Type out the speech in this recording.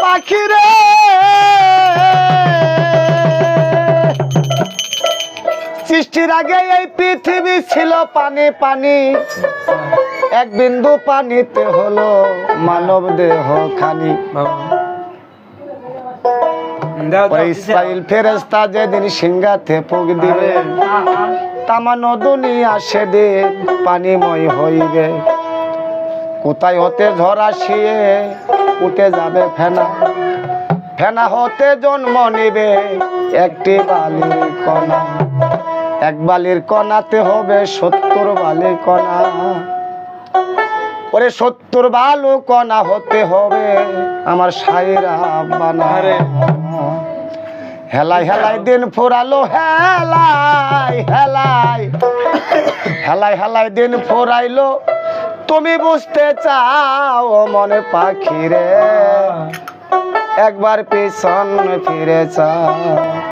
পাখি রে সৃষ্টির আগে এই পৃথিবী ছিল পানি পানি এক বিন্দু পানিতে হলো মানব দেহ খানি ইসরাইল ফেরেশতা যেদিন সিংহাতে ফুঁক দিবে তামানো দুনিয়া সেদিন পানিময় হইবে কোথায় হতে ঝড় আসিয়ে উঠে যাবে ফেনা ফেনা হতে জন্ম নিবে একটি বালির কণা এক বালির কণাতে হবে 70 বালির কণা ওরে 70 বালু কণা হতে হবে আমার সাইরা বানা হেলাই হেলাই দিন ফুরালো হেলাই হেলাই হেলাই হেলাই দিন ফুরাইলো তুমি বুঝতে চাও মনে পাখি রে একবার পিছন ফিরে চাও